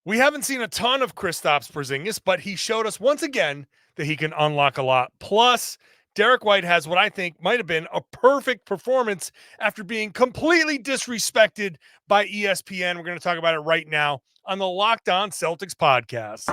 We haven't seen a ton of Kristaps Porzingis, but he showed us once again that he can unlock a lot. Plus, Derrick White has what I think might have been a perfect performance after being completely disrespected by ESPN. We're going to talk about it right now on the Locked On Celtics podcast.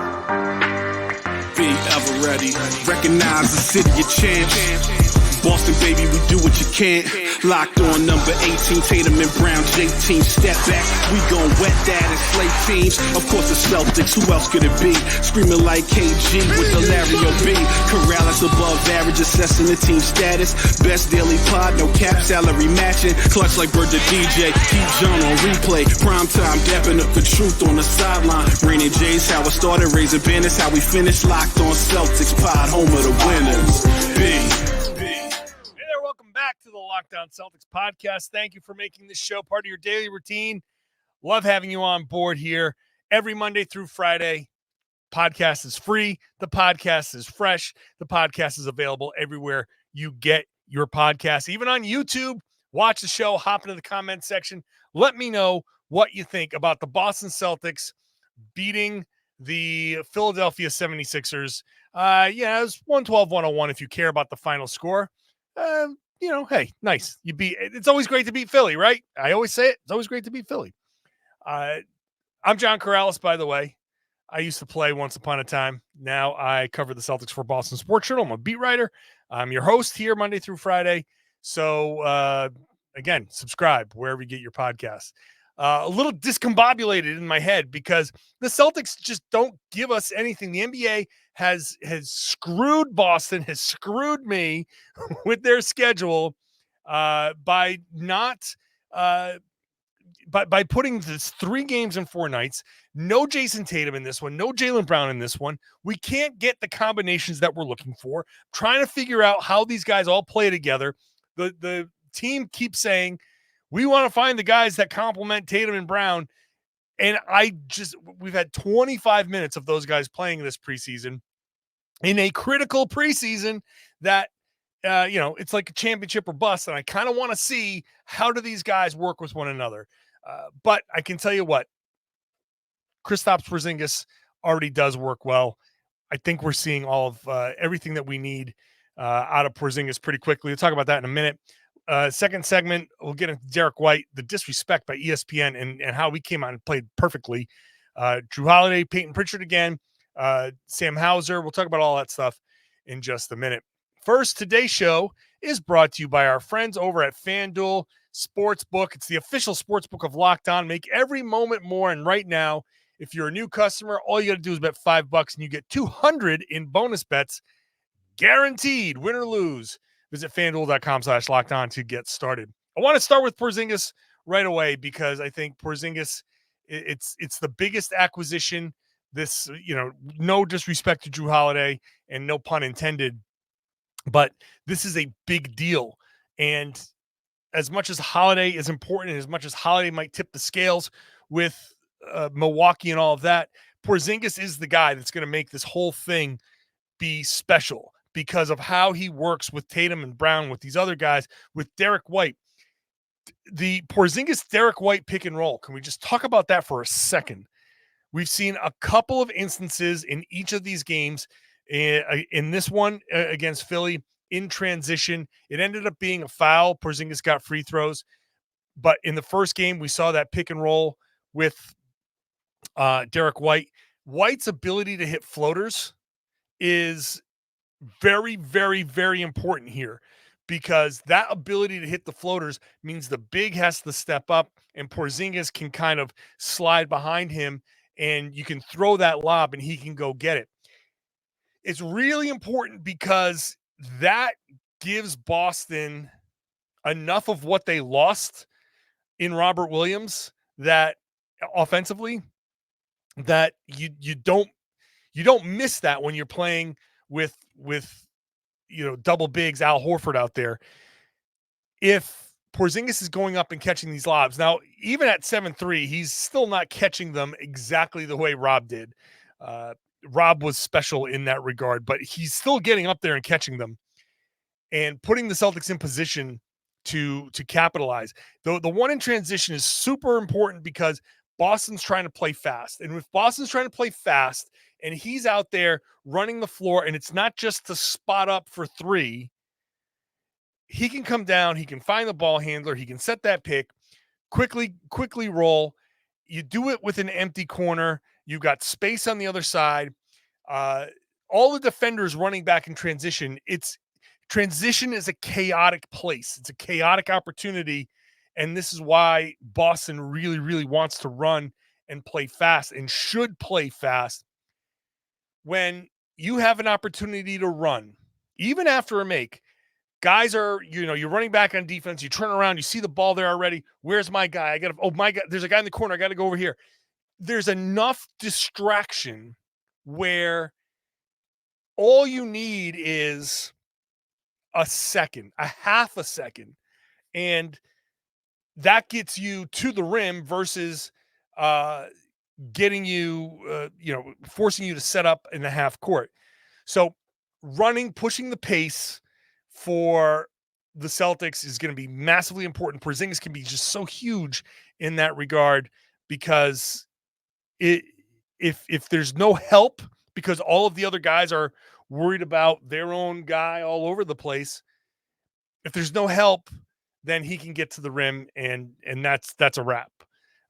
Be ever ready. Recognize the city of champs. Boston, baby, we do what you can't. Locked on number 18, Tatum and Brown, J-team, step back. We gon' wet that and slay teams. Of course, the Celtics, who else could it be? Screaming like KG with the Larry O.B. Karalis above average, assessing the team status. Best daily pod, no cap, salary matching. Clutch like Bird the DJ, keep John on replay. Prime time, dapping up the truth on the sideline. Raining J's, how it started, raising banners, how we finished. Locked on Celtics pod, home of the winners. B. Back to the Locked On Celtics podcast. Thank you for making this show part of your daily routine. Love having you on board here every Monday through Friday. Podcast is free. The podcast is fresh. The podcast is available everywhere you get your podcasts, even on YouTube. Watch the show, hop into the comment section. Let me know what you think about the Boston Celtics beating the Philadelphia 76ers. It was 112-101 if you care about the final score. Hey, nice. It's always great to beat Philly, right? I always say it. It's always great to beat Philly. I'm John Karalis, by the way. I used to play once upon a time. Now I cover the Celtics for Boston Sports Journal. I'm a beat writer. I'm your host here Monday through Friday. So, again, subscribe wherever you get your podcasts. A little discombobulated in my head because the Celtics just don't give us anything. The NBA has screwed Boston, has screwed me with their schedule by putting this 3 games in 4 nights. No Jayson Tatum in this one, no Jaylen Brown in this one. We can't get the combinations that we're looking for. Trying to figure out how these guys all play together. The team keeps saying, we want to find the guys that complement Tatum and Brown. And we've had 25 minutes of those guys playing this preseason in a critical preseason that, it's like a championship or bust. And I kind of want to see how do these guys work with one another. But I can tell you what, Kristaps Porzingis already does work well. I think we're seeing all of everything that we need out of Porzingis pretty quickly. We'll talk about that in a minute. Second segment, we'll get into Derrick White, the disrespect by ESPN and how we came out and played perfectly. Jrue Holiday, Payton Pritchard again, Sam Hauser. We'll talk about all that stuff in just a minute. First, today's show is brought to you by our friends over at FanDuel Sportsbook. It's the official sportsbook of Locked On. Make every moment more. And right now, if you're a new customer, all you got to do is bet $5 and you get $200 in bonus bets guaranteed, win or lose. Visit FanDuel.com/lockedon to get started. I want to start with Porzingis right away because I think Porzingis, it's the biggest acquisition. This, no disrespect to Jrue Holiday and no pun intended, but this is a big deal. And as much as Holiday is important and as much as Holiday might tip the scales with Milwaukee and all of that, Porzingis is the guy that's going to make this whole thing be special, because of how he works with Tatum and Brown, with these other guys, with Derrick White. The Porzingis-Derrick White pick and roll, can we just talk about that for a second? We've seen a couple of instances in each of these games. In this one against Philly, in transition, it ended up being a foul. Porzingis got free throws. But in the first game, we saw that pick and roll with Derrick White. White's ability to hit floaters is very, very, very important here, because that ability to hit the floaters means the big has to step up and Porzingis can kind of slide behind him and you can throw that lob and he can go get it. It's really important because that gives Boston enough of what they lost in Robert Williams, that offensively, that you don't miss that when you're playing with double bigs, Al Horford out there. If Porzingis is going up and catching these lobs, now even at 7'3", he's still not catching them exactly the way Rob did. Rob was special in that regard, but he's still getting up there and catching them and putting the Celtics in position to capitalize. The one in transition is super important because Boston's trying to play fast. And if Boston's trying to play fast and he's out there running the floor and it's not just to spot up for three, he can come down, he can find the ball handler, he can set that pick, quickly roll. You do it with an empty corner. You've got space on the other side. All the defenders running back in transition. Transition is a chaotic place. It's a chaotic opportunity. And this is why Boston really, really wants to run and play fast and should play fast. When you have an opportunity to run, even after a make, guys are, you're running back on defense. You turn around, you see the ball there already. Where's my guy? My God, there's a guy in the corner. I got to go over here. There's enough distraction where all you need is a second, a half a second. And that gets you to the rim versus getting you, forcing you to set up in the half court. So running, pushing the pace for the Celtics is going to be massively important. Porzingis can be just so huge in that regard because if there's no help because all of the other guys are worried about their own guy all over the place, if there's no help, then he can get to the rim and that's a wrap.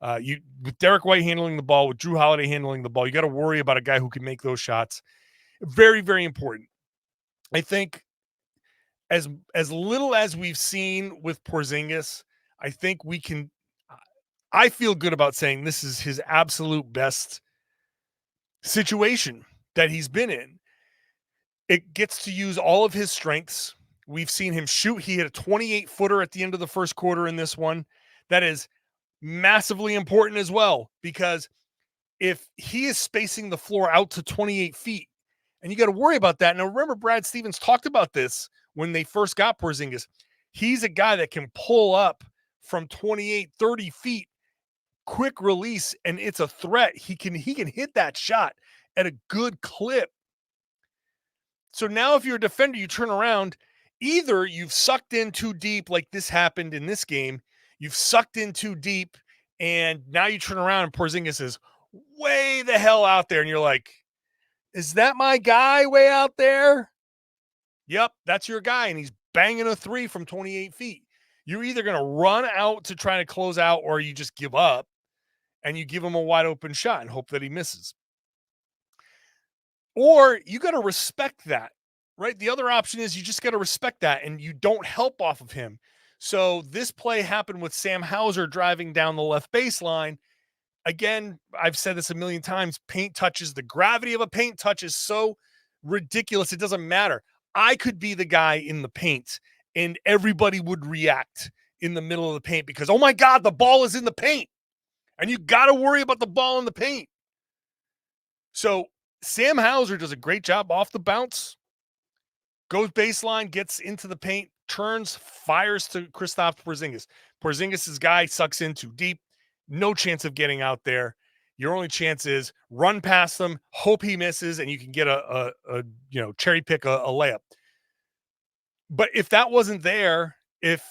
With Derrick White handling the ball, with Jrue Holiday handling the ball, you got to worry about a guy who can make those shots. Very, very important. I think as little as we've seen with Porzingis, I think I feel good about saying this is his absolute best situation that he's been in. It gets to use all of his strengths. We've seen him shoot. He hit a 28-footer at the end of the first quarter in this one. That is massively important as well, because if he is spacing the floor out to 28 feet, and you got to worry about that. Now, remember, Brad Stevens talked about this when they first got Porzingis. He's a guy that can pull up from 28, 30 feet, quick release, and it's a threat. He can hit that shot at a good clip. So now if you're a defender, you turn around, either you've sucked in too deep like this happened in this game, you've sucked in too deep, and now you turn around and Porzingis is way the hell out there, and you're like, is that my guy way out there? Yep, that's your guy, and he's banging a three from 28 feet. You're either going to run out to try to close out, or you just give up, and you give him a wide open shot and hope that he misses. Or you got to respect that, right? The other option is you just got to respect that, and you don't help off of him. So this play happened with Sam Hauser driving down the left baseline. Again, I've said this a million times, paint touches, the gravity of a paint touch is so ridiculous. It doesn't matter. I could be the guy in the paint and everybody would react in the middle of the paint because, oh my God, the ball is in the paint and you got to worry about the ball in the paint. So Sam Hauser does a great job off the bounce, goes baseline, gets into the paint, turns, fires to Kristaps Porzingis. Porzingis' guy sucks in too deep. No chance of getting out there. Your only chance is run past them, hope he misses, and you can get a cherry pick a layup. But if that wasn't there, if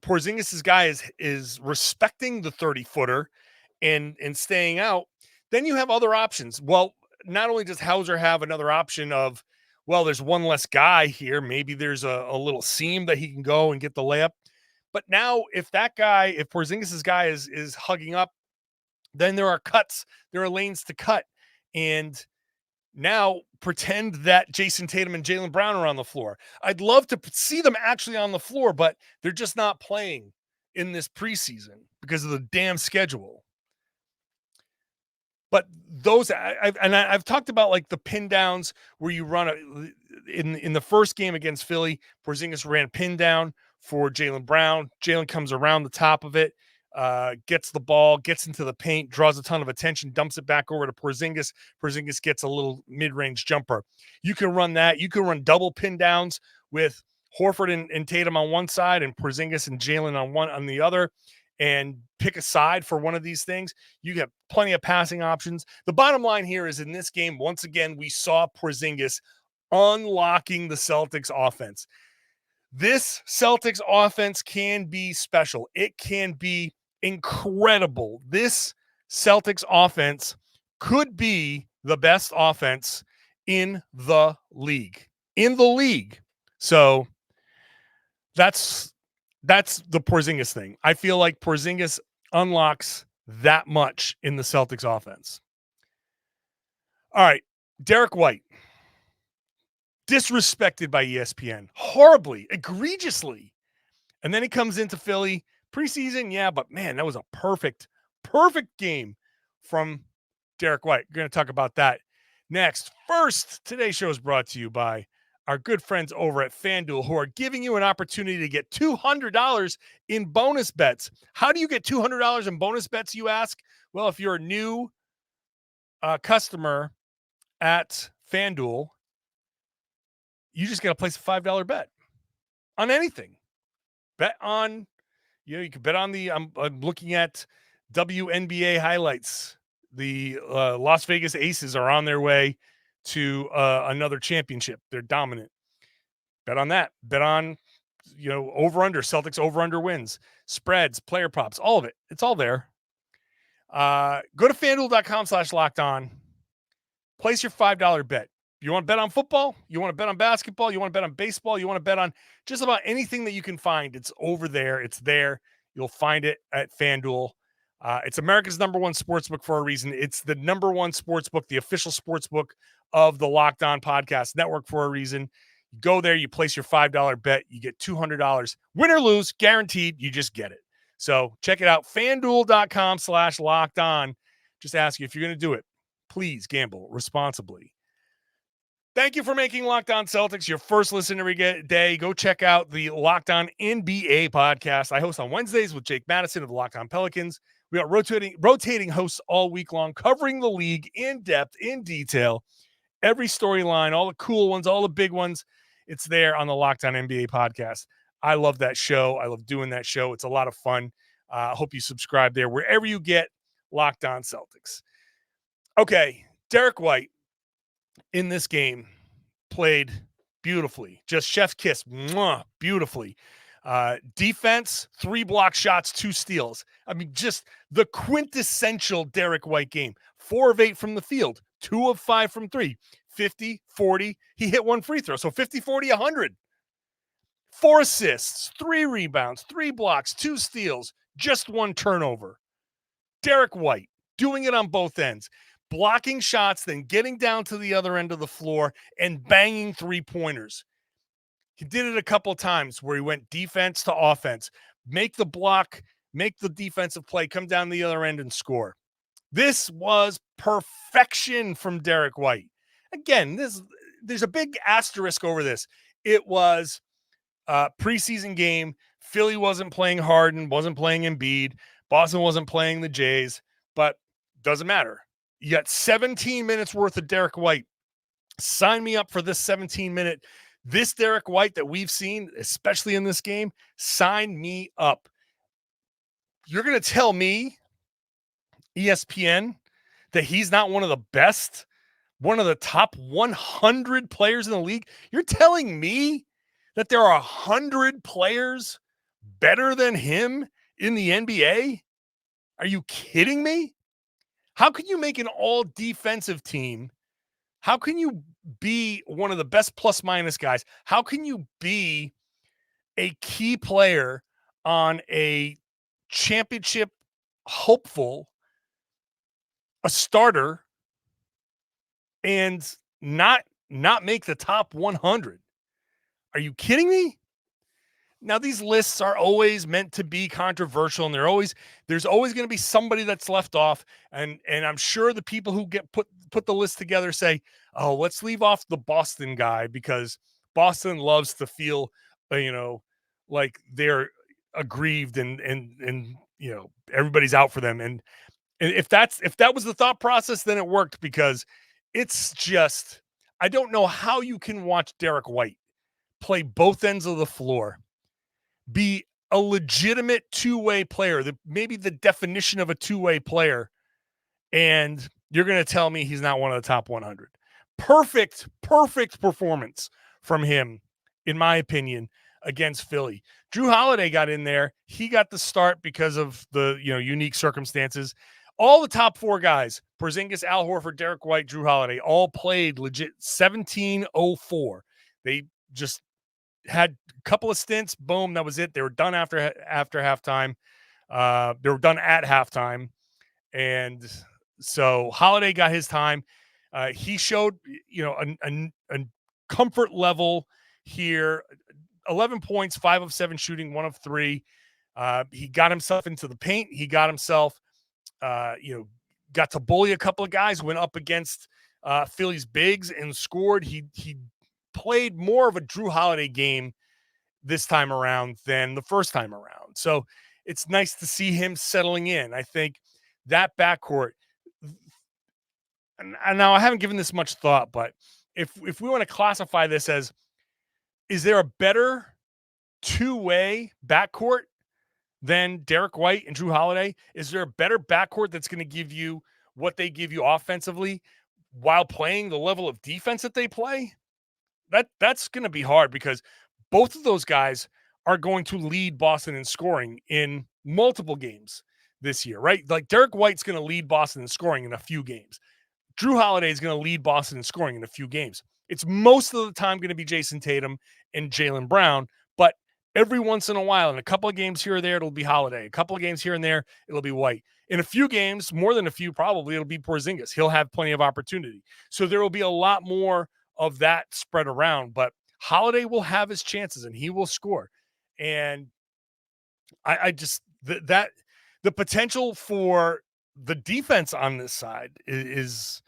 Porzingis' guy is respecting the 30-footer and staying out, then you have other options. Well, not only does Hauser have another option of, well, there's one less guy here. Maybe there's a little seam that he can go and get the layup. But now if Porzingis' guy is hugging up, then there are cuts. There are lanes to cut. And now pretend that Jayson Tatum and Jaylen Brown are on the floor. I'd love to see them actually on the floor, but they're just not playing in this preseason because of the damn schedule. But those, I've talked about like the pin downs where you run in the first game against Philly, Porzingis ran pin down for Jaylen Brown. Jaylen comes around the top of it, gets the ball, gets into the paint, draws a ton of attention, dumps it back over to Porzingis. Porzingis gets a little mid-range jumper. You can run that. You can run double pin downs with Horford and Tatum on one side and Porzingis and Jaylen on the other, and pick a side for one of these things. You have plenty of passing options. The bottom line here is in this game, once again, we saw Porzingis unlocking the Celtics offense. This Celtics offense can be special. It can be incredible. This Celtics offense could be the best offense in the league. So that's the Porzingis thing. I feel like Porzingis unlocks that much in the Celtics offense. All right, Derrick White. Disrespected by ESPN. Horribly, egregiously. And then he comes into Philly preseason. Yeah, but man, that was a perfect game from Derrick White. We're going to talk about that next. First, today's show is brought to you by our good friends over at FanDuel, who are giving you an opportunity to get $200 in bonus bets. How do you get $200 in bonus bets, you ask? Well, if you're a new customer at FanDuel, you just got to place a $5 bet on anything. Bet on, you can bet on I'm looking at WNBA highlights. The Las Vegas Aces are on their way to another championship. They're dominant. Bet on that. Bet on, over under, Celtics over under wins, spreads, player props, all of it. It's all there. Go to FanDuel.com/lockedon. Place your $5 bet. You want to bet on football? You want to bet on basketball? You want to bet on baseball? You want to bet on just about anything that you can find? It's over there. It's there. You'll find it at FanDuel. It's America's #1 sportsbook for a reason. It's the #1 sportsbook, the official sportsbook of the Locked On Podcast Network for a reason. You go there, you place your $5 bet, you get $200. Win or lose, guaranteed, you just get it. So check it out, FanDuel.com/lockedon. Just ask you if you're going to do it. Please gamble responsibly. Thank you for making Locked On Celtics your first listen every day. Go check out the Locked On NBA podcast. I host on Wednesdays with Jake Madison of the Locked On Pelicans. We got rotating hosts all week long, covering the league in depth, in detail, every storyline, all the cool ones, all the big ones. It's there on the Locked On NBA podcast. I love that show. I love doing that show. It's a lot of fun. I hope you subscribe there wherever you get Locked On Celtics. Okay, Derrick White in this game played beautifully. Just chef's kiss, beautifully. Defense, 3 block shots, 2 steals. I mean, just the quintessential Derrick White game. 4 of 8 from the field, 2 of 5 from 3, 50, 40. He hit 1 free throw. So 50, 40, 100. 4 assists, 3 rebounds, 3 blocks, 2 steals, just 1 turnover. Derrick White doing it on both ends. Blocking shots, then getting down to the other end of the floor and banging 3-pointers. He did it a couple times where he went defense to offense, make the block, make the defensive play, come down the other end and score. This was perfection from Derrick White. Again, there's a big asterisk over this. It was a preseason game. Philly wasn't playing Harden, wasn't playing Embiid. Boston wasn't playing the Jays, but doesn't matter. You got 17 minutes worth of Derrick White. Sign me up for this 17-minute. This Derrick White that we've seen, especially in this game, sign me up. You're going to tell me, ESPN, that he's not one of the best, one of the top 100 players in the league? You're telling me that there are 100 players better than him in the NBA? Are you kidding me? How can you make an all-defensive team? How can you be one of the best plus-minus guys? How can you be a key player on a championship hopeful, a starter, and not make the top 100? Are you kidding me? Now, these lists are always meant to be controversial, and there's always going to be somebody that's left off. And I'm sure the people who get put the list together say, "Oh, let's leave off the Boston guy because Boston loves to feel, like they're aggrieved and everybody's out for them." And if that was the thought process, then it worked, because it's just, I don't know how you can watch Derrick White play both ends of the floor, be a legitimate two-way player, maybe the definition of a two-way player, and you're going to tell me he's not one of the top 100. Perfect performance from him, in my opinion, against Philly. Jrue Holiday got in there. He got the start because of the unique circumstances. All the top 4 guys, Porzingis, Al Horford, Derrick White, Jrue Holiday, all played legit 17:04. They just had a couple of stints. Boom, that was it. They were done after halftime. They were done at halftime, and so Holiday got his time. He showed, a comfort level here. 11 points, 5 of 7 shooting, 1 of 3. He got himself into the paint. He got himself, got to bully a couple of guys. Went up against Philly's bigs and scored. He played more of a Jrue Holiday game this time around than the first time around. So it's nice to see him settling in. I think that backcourt, and now I haven't given this much thought, but if we want to classify this as, is there a better two-way backcourt than Derrick White and Jrue Holiday? Is there a better backcourt that's going to give you what they give you offensively while playing the level of defense that they play? That's going to be hard, because both of those guys are going to lead Boston in scoring in multiple games this year, right? Like Derrick White's going to lead Boston in scoring in a few games. Jrue Holiday is going to lead Boston in scoring in a few games. It's most of the time going to be Jayson Tatum and Jaylen Brown, but every once in a while, in a couple of games here or there, it'll be Holiday. A couple of games here and there, it'll be White. In a few games, more than a few, probably, it'll be Porzingis. He'll have plenty of opportunity. So there will be a lot more of that spread around, but Holiday will have his chances and he will score. And I just, the potential for the defense on this side is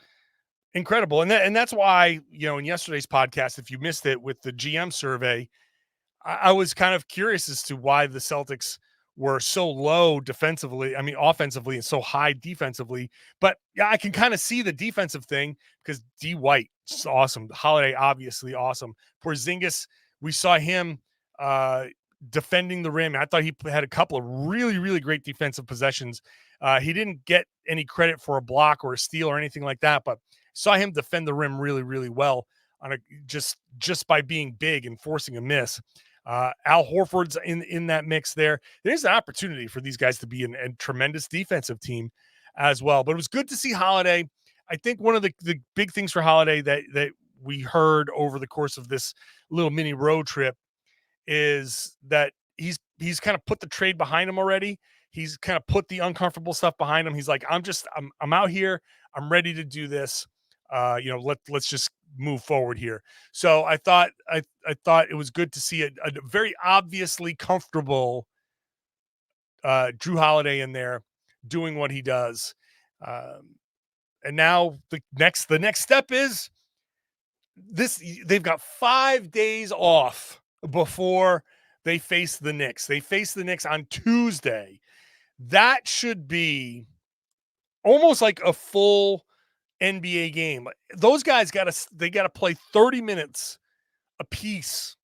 incredible. And that's why, in yesterday's podcast, if you missed it with the GM survey, I was kind of curious as to why the Celtics were so low offensively, and so high defensively. But yeah, I can kind of see the defensive thing, because D White is awesome. Holiday, obviously awesome. Porzingis, we saw him defending the rim. I thought he had a couple of really, really great defensive possessions. He didn't get any credit for a block or a steal or anything like that, but saw him defend the rim really, really well on just by being big and forcing a miss. Al Horford's in that mix there. There's an opportunity for these guys to be a tremendous defensive team as well. But it was good to see Holiday. I think one of the big things for Holiday that we heard over the course of this little mini road trip is that he's kind of put the trade behind him already. He's kind of put the uncomfortable stuff behind him. He's like, I'm out here. I'm ready to do this. Let's just move forward here. So I thought it was good to see a very obviously comfortable Jrue Holiday in there doing what he does. And now the next step is this. They've got 5 days off before they face the Knicks. They face the Knicks on Tuesday. That should be almost like a full NBA game. Those guys got to play 30 minutes a piece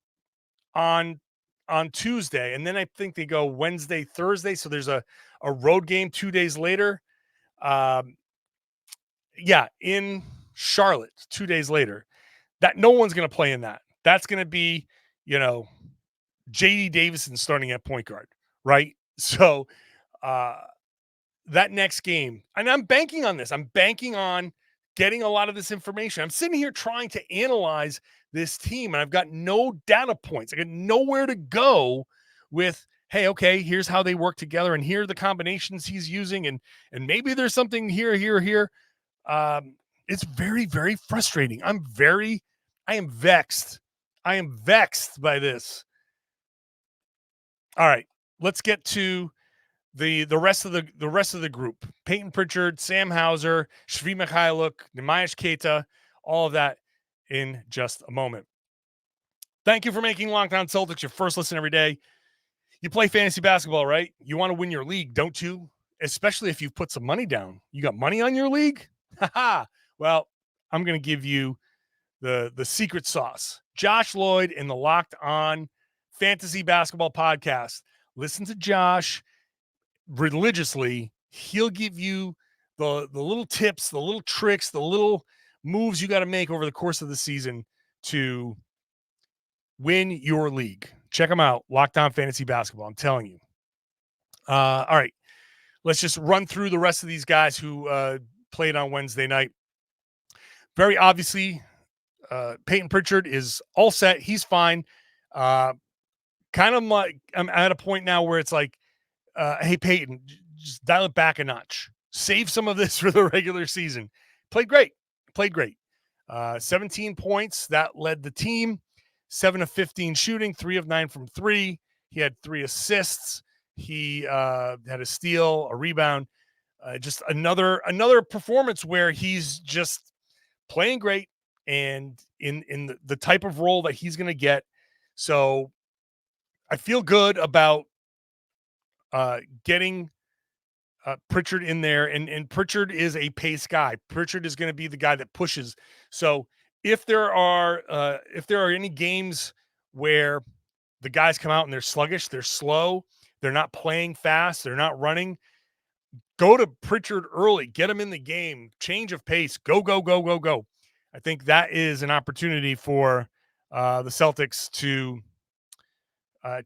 on Tuesday, and then I think they go Wednesday, Thursday. So there's a road game 2 days later. In Charlotte 2 days later. That no one's going to play in that. That's going to be, J.D. Davison starting at point guard, right? So that next game, and I'm banking on this. I'm banking on getting a lot of this information. I'm sitting here trying to analyze this team, and I've got no data points. I got nowhere to go with, hey, okay, here's how they work together, and here are the combinations he's using, and maybe there's something here. It's very, very frustrating. I am vexed. I am vexed by this. All right, let's get to the rest of the group. Payton Pritchard, Sam Hauser, Svi Mykhailiuk, Neemias Queta, all of that in just a moment. Thank you for making Locked On Celtics your first listen every day. You play fantasy basketball, right? You want to win your league, don't you? Especially if you've put some money down. You got money on your league? Well, I'm going to give you the secret sauce. Josh Lloyd in the Locked On Fantasy Basketball Podcast. Listen to Josh religiously. He'll give you the little tips, the little tricks, the little moves you got to make over the course of the season to win your league. Check them out. Locked On Fantasy Basketball. I'm telling you. All right. let's just run through the rest of these guys who played on Wednesday night. Very obviously, Payton Pritchard is all set. He's fine. Kind of like I'm at a point now where it's like, hey, Payton, just dial it back a notch. Save some of this for the regular season. Played great. 17 points. That led the team. 7 of 15 shooting, 3 of 9 from 3. He had 3 assists. He had a steal, a rebound. Just another performance where he's just playing great and in the type of role that he's going to get. So I feel good about getting Pritchard in there, and Pritchard is a pace guy. Pritchard is going to be the guy that pushes. So if there are any games where the guys come out and they're sluggish, they're slow, they're not playing fast, they're not running, go to Pritchard early, get him in the game, change of pace, go. I think that is an opportunity for the Celtics to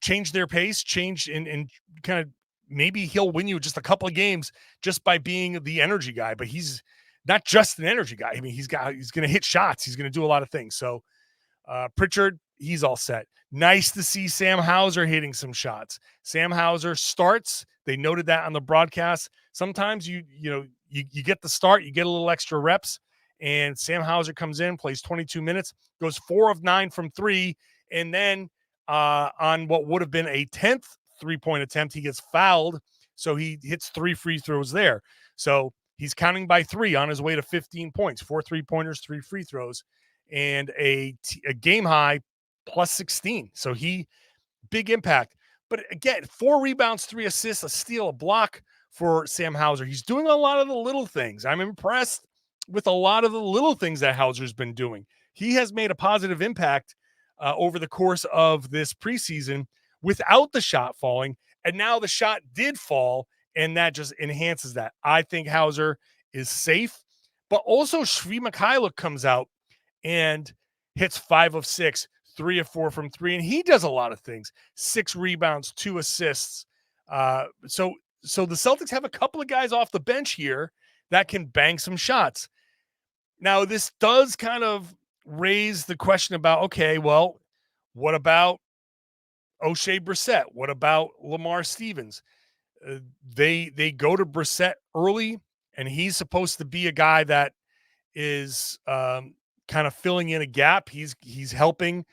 change their pace, change and kind of maybe he'll win you just a couple of games just by being the energy guy. But he's not just an energy guy. I mean, he's going to hit shots. He's going to do a lot of things. So Pritchard, he's all set. Nice to see Sam Hauser hitting some shots. Sam Hauser starts. They noted that on the broadcast. Sometimes you get the start, you get a little extra reps, and Sam Hauser comes in, plays 22 minutes, goes 4 of 9 from 3, and then on what would have been a 10th three-point attempt, he gets fouled, so he hits 3 free throws there. So he's counting by 3 on his way to 15 points, 4 3-pointers, 3 free throws, and a game high plus 16. So big impact. But again, 4 rebounds, 3 assists, a steal, a block for Sam Hauser. He's doing a lot of the little things. I'm impressed with a lot of the little things that Hauser's been doing. He has made a positive impact over the course of this preseason without the shot falling. And now the shot did fall, and that just enhances that. I think Hauser is safe, but also Svi Mykhailiuk comes out and hits 5 of 6, 3 of 4 from 3, and he does a lot of things. 6 rebounds, 2 assists. So the Celtics have a couple of guys off the bench here that can bang some shots. Now, this does kind of raise the question about, okay, well, what about O'Shea Brissett? What about Lamar Stevens? They go to Brissett early, and he's supposed to be a guy that is kind of filling in a gap. He's helping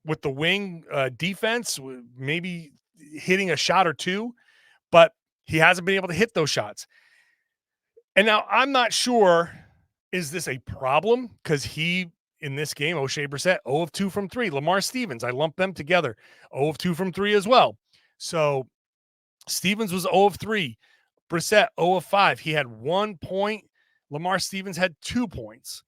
with the wing defense, maybe hitting a shot or two, but he hasn't been able to hit those shots. And now I'm not sure, is this a problem? Because in this game, O'Shea Brissett, 0 of 2 from 3. Lamar Stevens, I lumped them together, 0 of 2 from 3 as well. So Stevens was 0 of 3. Brissett, 0 of 5. He had 1 point. Lamar Stevens had 2 points.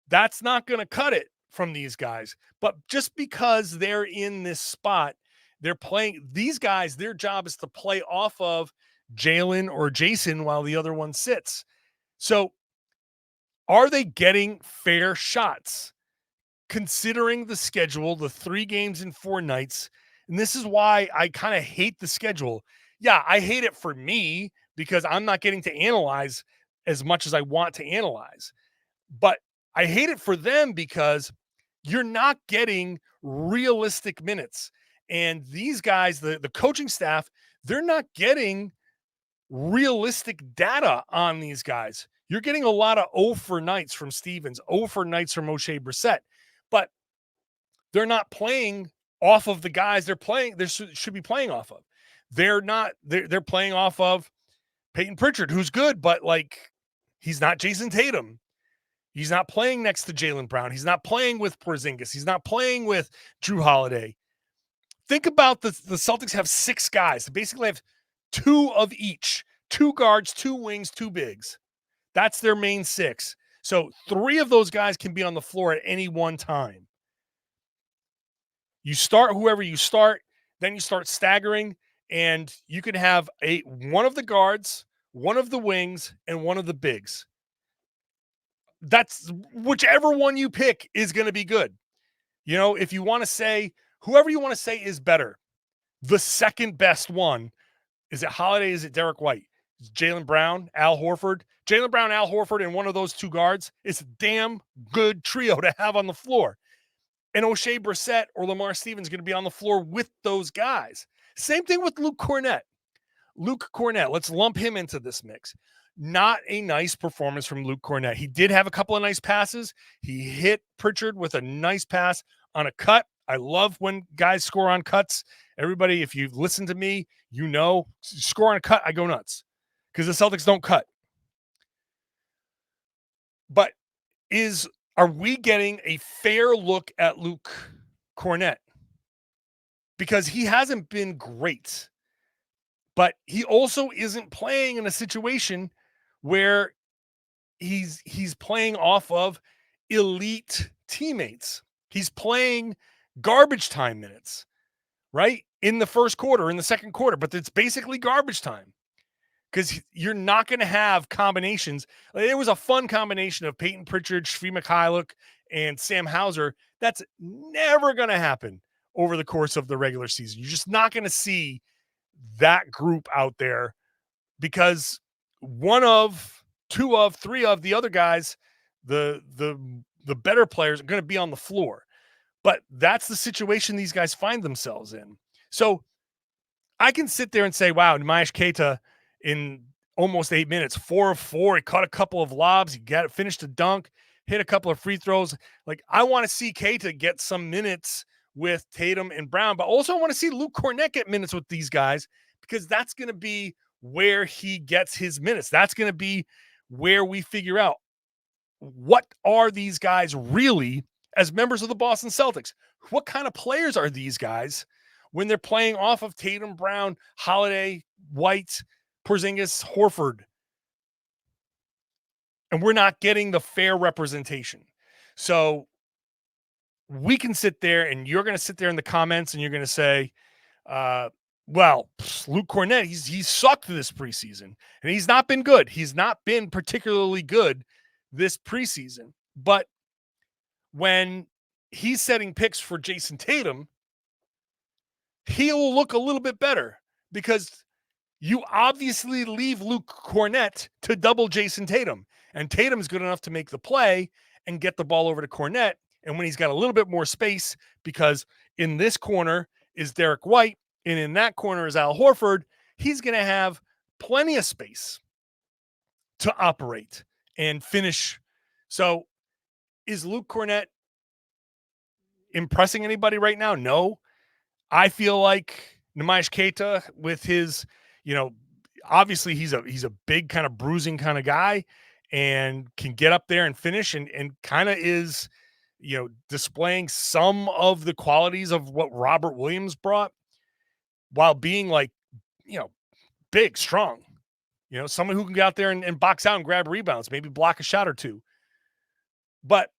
That's not going to cut it from these guys. But just because they're in this spot, they're playing. These guys, their job is to play off of Jaylen or Jayson while the other one sits. So are they getting fair shots? Considering the schedule, the 3 games in 4 nights, and this is why I kind of hate the schedule. Yeah, I hate it for me because I'm not getting to analyze as much as I want to analyze. But I hate it for them because you're not getting realistic minutes. And these guys, the coaching staff, they're not getting realistic data on these guys. You're getting a lot of 0 for nights from Stevens, 0 for nights from O'Shea Brissett, but they're not playing off of the guys they should be playing off of. They're playing off of Payton Pritchard, who's good, but he's not Jayson Tatum. He's not playing next to Jaylen Brown. He's not playing with Porzingis. He's not playing with Jrue Holiday. Think about the Celtics have 6 guys. They basically have 2 of each, 2 guards, 2 wings, 2 bigs. That's their main 6. So 3 of those guys can be on the floor at any one time. You start whoever you start, then you start staggering, and you can have one of the guards, one of the wings, and one of the bigs. That's whichever one you pick is going to be good. If you want to say, whoever you want to say is better, the second best one, Is it Holiday? Is it Derrick White? Is Jaylen Brown, Al Horford? Jaylen Brown, Al Horford, and one of those two guards is a damn good trio to have on the floor. And O'Shea Brissett or Lamar Stevens going to be on the floor with those guys. Same thing with Luke Cornett. Luke Cornett, let's lump him into this mix. Not a nice performance from Luke Cornett. He did have a couple of nice passes. He hit Pritchard with a nice pass on a cut. I love when guys score on cuts. Everybody, if you've listened to me, you know, score on a cut, I go nuts because the Celtics don't cut. But are we getting a fair look at Luke Cornett? Because he hasn't been great, but he also isn't playing in a situation where he's playing off of elite teammates. He's playing garbage time minutes, right? In the first quarter, in the second quarter, but it's basically garbage time because you're not going to have combinations. It was a fun combination of Payton Pritchard, Svi Mykhailiuk, and Sam Hauser. That's never going to happen over the course of the regular season. You're just not going to see that group out there because one of, two of, three of the other guys, the better players are going to be on the floor. But that's the situation these guys find themselves in. So I can sit there and say, wow, Neemias Queta in almost 8 minutes, 4 of 4. He caught a couple of lobs. He finished a dunk, hit a couple of free throws. Like, I want to see Queta get some minutes with Tatum and Brown, but also I want to see Luke Cornett get minutes with these guys because that's going to be where he gets his minutes. That's going to be where we figure out what are these guys really as members of the Boston Celtics. What kind of players are these guys when they're playing off of Tatum, Brown, Holiday, White, Porzingis, Horford? And we're not getting the fair representation. So we can sit there and you're going to sit there in the comments and you're going to say, well, Luke Cornett, he's sucked this preseason and he's not been good. He's not been particularly good this preseason. But when he's setting picks for Jayson Tatum, he'll look a little bit better because you obviously leave Luke Cornett to double Jayson Tatum. And Tatum's good enough to make the play and get the ball over to Cornett. And when he's got a little bit more space, because in this corner is Derrick White, and in that corner is Al Horford, he's going to have plenty of space to operate and finish. So is Luke Cornett impressing anybody right now? No. I feel like Neemias Queta with his, obviously he's a big kind of bruising kind of guy and can get up there and finish and kind of is, displaying some of the qualities of what Robert Williams brought while being like, big, strong, someone who can get out there and box out and grab rebounds, maybe block a shot or two. But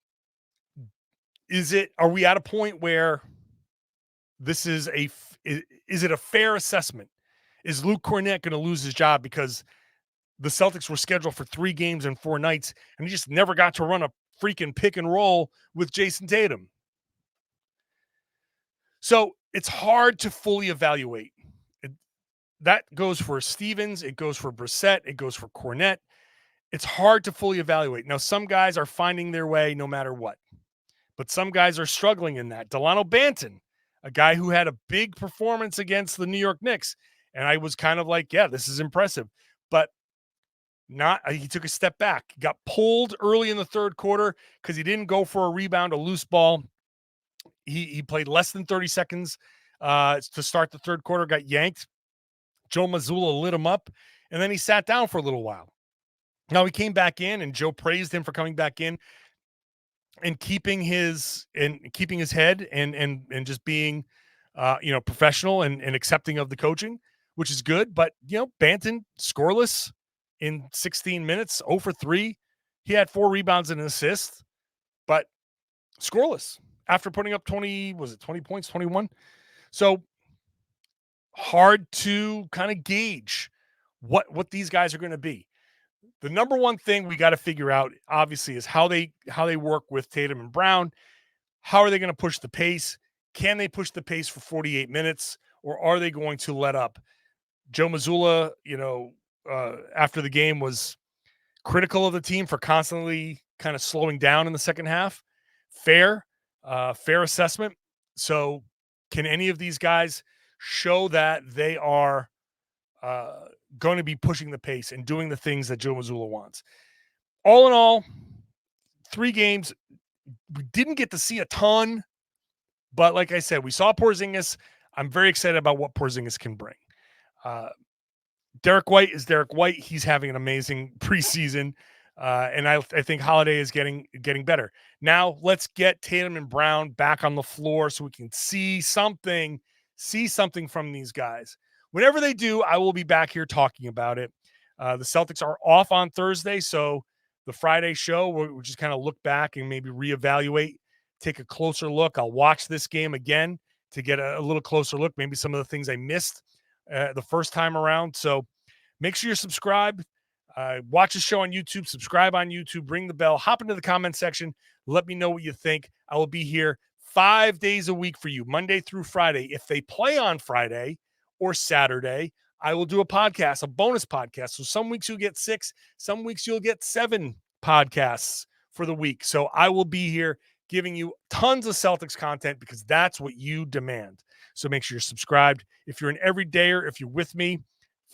are we at a point where this is is it a fair assessment? Is Luke Cornett going to lose his job because the Celtics were scheduled for 3 games and 4 nights and he just never got to run a freaking pick and roll with Jayson Tatum? So it's hard to fully evaluate. That goes for Stevens. It goes for Brissett. It goes for Cornett. It's hard to fully evaluate. Now, some guys are finding their way no matter what, but some guys are struggling in that. Delano Banton, a guy who had a big performance against the New York Knicks. And I was kind of like, yeah, this is impressive, but he took a step back. He got pulled early in the third quarter because he didn't go for a rebound, a loose ball. He played less than 30 seconds to start the third quarter, got yanked. Joe Mazzulla lit him up, and then he sat down for a little while. Now he came back in, and Joe praised him for coming back in and keeping his head and just being professional and accepting of the coaching, which is good. But Banton scoreless in 16 minutes, 0 for 3. He had 4 rebounds and an assist, but scoreless after putting up 20 points, 21. So hard to kind of gauge what these guys are going to be. The number one thing we got to figure out, obviously, is how they work with Tatum and Brown. How are they going to push the pace? Can they push the pace for 48 minutes, or are they going to let up? Joe Mazzulla, after the game was critical of the team for constantly kind of slowing down in the second half. Fair assessment. So can any of these guys show that they are going to be pushing the pace and doing the things that Joe Mazzulla wants? All in all, 3 games. We didn't get to see a ton, but like I said, we saw Porzingis. I'm very excited about what Porzingis can bring. Derrick White is Derrick White. He's having an amazing preseason, and I think Holiday is getting better. Now let's get Tatum and Brown back on the floor so we can see something from these guys. Whenever they do, I will be back here talking about it. The Celtics are off on Thursday, so the Friday show, we'll just kind of look back and maybe reevaluate, take a closer look. I'll watch this game again to get a little closer look, maybe some of the things I missed the first time around. So make sure you're subscribed. Watch the show on YouTube, subscribe on YouTube, ring the bell, hop into the comment section. Let me know what you think. I will be here 5 days a week for you, Monday through Friday. If they play on Friday or Saturday, I will do a podcast, a bonus podcast. So some weeks you'll get 6, some weeks you'll get 7 podcasts for the week. So I will be here giving you tons of Celtics content because that's what you demand. So make sure you're subscribed. If you're an everydayer, if you're with me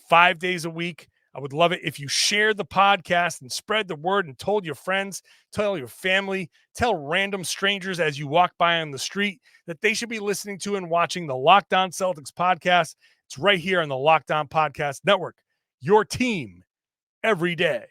5 days a week, I would love it if you shared the podcast and spread the word and told your friends, tell your family, tell random strangers as you walk by on the street that they should be listening to and watching the Locked On Celtics podcast. It's right here on the Locked On Podcast Network. Your team every day.